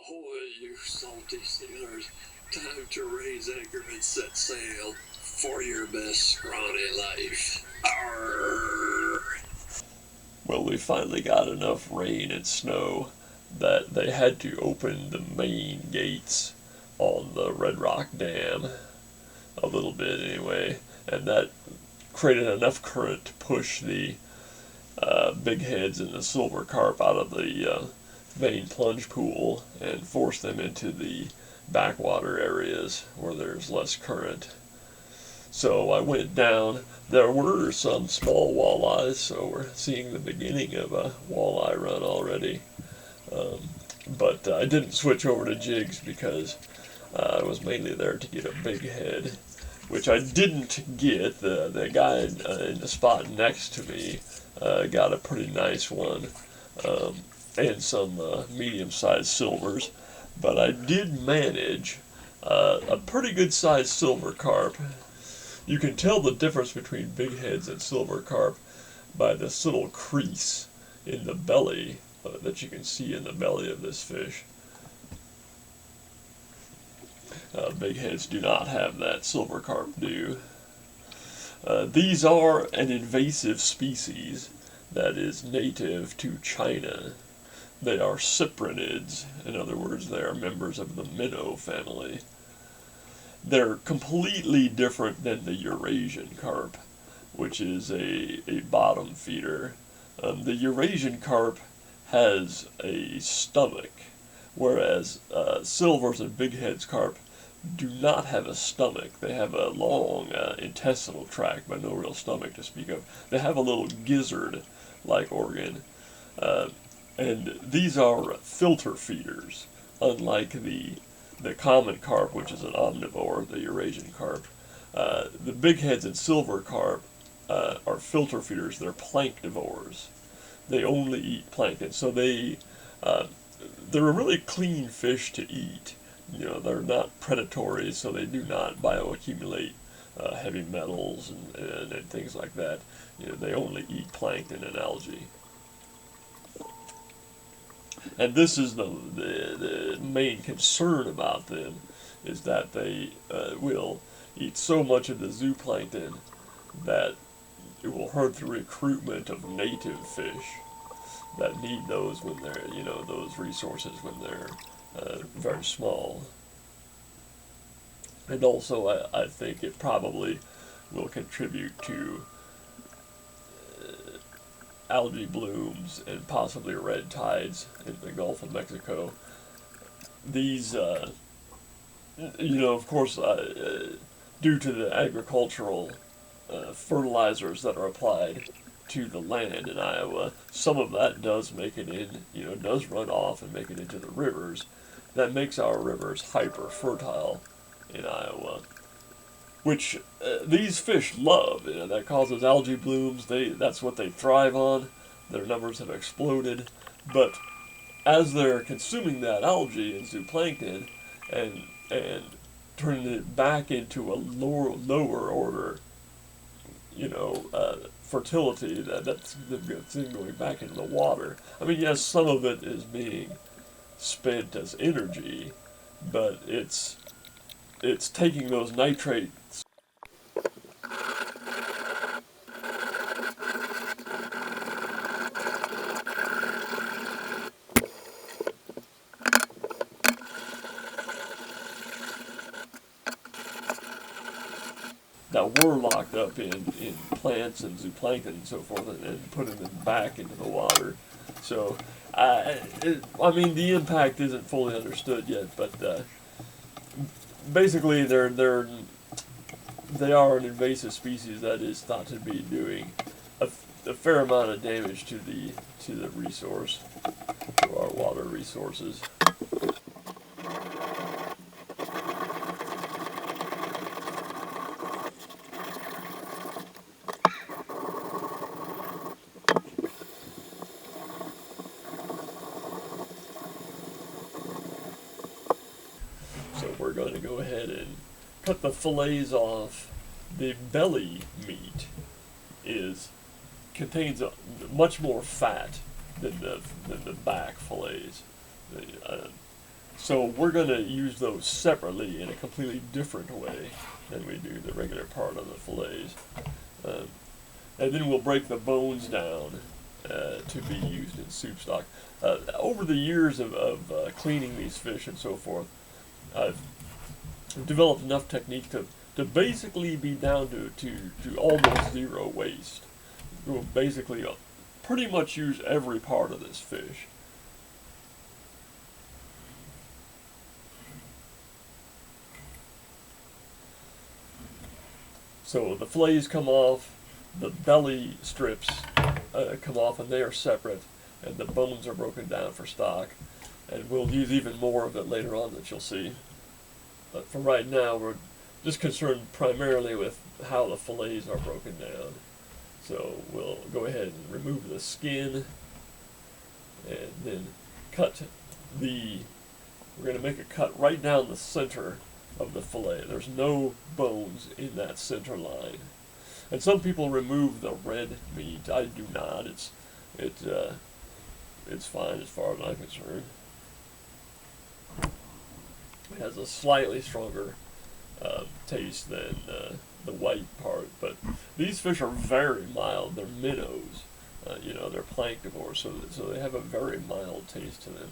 Ahoy, you salty sailors. Time to raise anchor and set sail for your best scrawny life. Arr! Well, we finally got enough rain and snow that they had to open the main gates on the Red Rock Dam a little bit anyway, and that created enough current to push the big heads and the silver carp out of the main plunge pool and force them into the backwater areas where there's less current. So I went down. There were some small walleyes, so we're seeing the beginning of a walleye run already. But I didn't switch over to jigs because I was mainly there to get a big head, which I didn't get. The guy in the spot next to me got a pretty nice one, and some medium-sized silvers. But I did manage a pretty good-sized silver carp. You can tell the difference between big heads and silver carp by this little crease in the belly that you can see in the belly of this fish. Big heads do not have that, silver carp do. These are an invasive species that is native to China. They are cyprinids, in other words, they are members of the minnow family. They're completely different than the Eurasian carp, which is a bottom feeder. The Eurasian carp has a stomach, whereas silvers and bigheads carp do not have a stomach. They have a long intestinal tract, but no real stomach to speak of. They have a little gizzard-like organ, and these are filter feeders, unlike the common carp, which is an omnivore, the Eurasian carp. The bigheads and silver carp are filter feeders. They're planktivores. They only eat plankton, so they're a really clean fish to eat. You know, they're not predatory, so they do not bioaccumulate heavy metals and things like that. You know, they only eat plankton and algae. And this is the main concern about them, is that they will eat so much of the zooplankton that it will hurt the recruitment of native fish that need those when they're, you know, those resources when they're very small. And also, I think it probably will contribute to algae blooms and possibly red tides in the Gulf of Mexico. These, you know, of course, due to the agricultural fertilizers that are applied to the land in Iowa, some of that does make it in, you know, does run off and make it into the rivers. That makes our rivers hyper fertile in Iowa, which these fish love. You know, that causes algae blooms. That's what they thrive on. Their numbers have exploded. But as they're consuming that algae and zooplankton and turning it back into a lower order, you know, fertility, that's going back into the water. I mean, yes, some of it is being spent as energy, but it's taking those nitrates. That were locked up in plants and zooplankton and so forth, and putting them back into the water. So, I mean, the impact isn't fully understood yet, but basically, they are an invasive species that is thought to be doing a fair amount of damage to the resource, to our water resources. So we're going to go ahead and cut the fillets off. The belly meat contains much more fat than the back fillets. So we're going to use those separately in a completely different way than we do the regular part of the fillets. And then we'll break the bones down to be used in soup stock. Over the years of cleaning these fish and so forth, I've developed enough technique to basically be down to almost zero waste. We'll basically pretty much use every part of this fish. So the fillets come off, the belly strips come off, and they are separate, and the bones are broken down for stock. And we'll use even more of it later on that you'll see. But for right now, we're just concerned primarily with how the fillets are broken down. So we'll go ahead and remove the skin, and then we're going to make a cut right down the center of the fillet. There's no bones in that center line. And some people remove the red meat. I do not. It's fine as far as I'm concerned. It has a slightly stronger taste than the white part, but these fish are very mild. They're minnows. They're planktivores, so they have a very mild taste to them.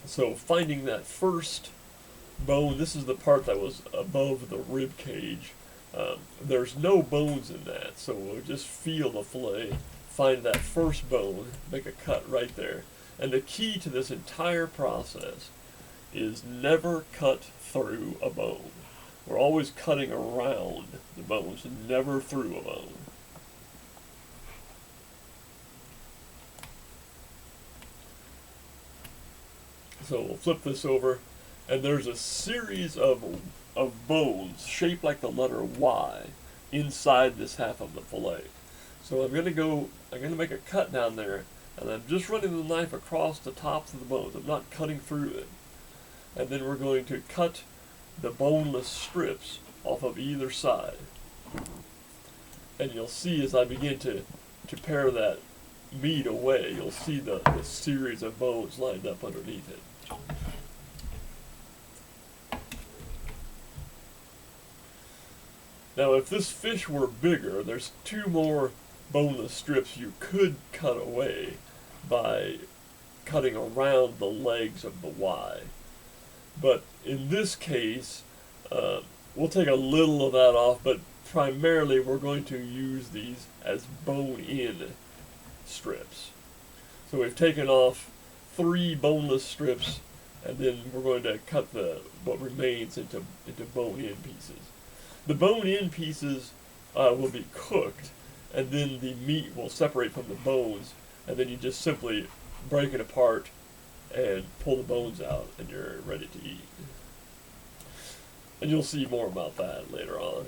So finding that first bone, this is the part that was above the rib cage. There's no bones in that, so we'll just feel the fillet, find that first bone, make a cut right there. And the key to this entire process is never cut through a bone. We're always cutting around the bones, never through a bone. So we'll flip this over, and there's a series of bones shaped like the letter Y inside this half of the fillet. So I'm going to make a cut down there, and I'm just running the knife across the tops of the bones. I'm not cutting through it. And then we're going to cut the boneless strips off of either side. And you'll see as I begin to pare that meat away, you'll see the series of bones lined up underneath it. Now if this fish were bigger, there's 2 more boneless strips you could cut away by cutting around the legs of the Y. But in this case, we'll take a little of that off, but primarily we're going to use these as bone-in strips. So we've taken off 3 boneless strips, and then we're going to cut what remains into bone-in pieces. The bone-in pieces will be cooked, and then the meat will separate from the bones, and then you just simply break it apart and pull the bones out, and you're ready to eat. And you'll see more about that later on.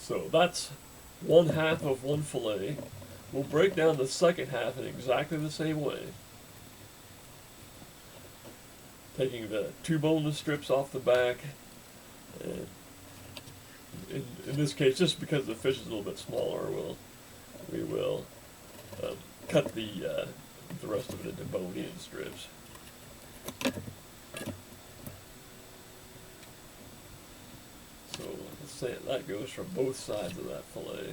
So that's one half of one fillet. We'll break down the second half in exactly the same way. Taking the 2 boneless strips off the back, and in this case, just because the fish is a little bit smaller, we will cut the rest of it into bone-in strips. So let's say that goes from both sides of that fillet.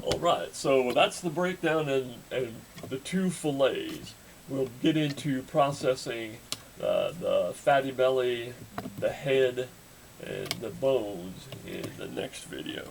Alright, so that's the breakdown in the 2 fillets. We'll get into processing the fatty belly, the head, and the bones in the next video.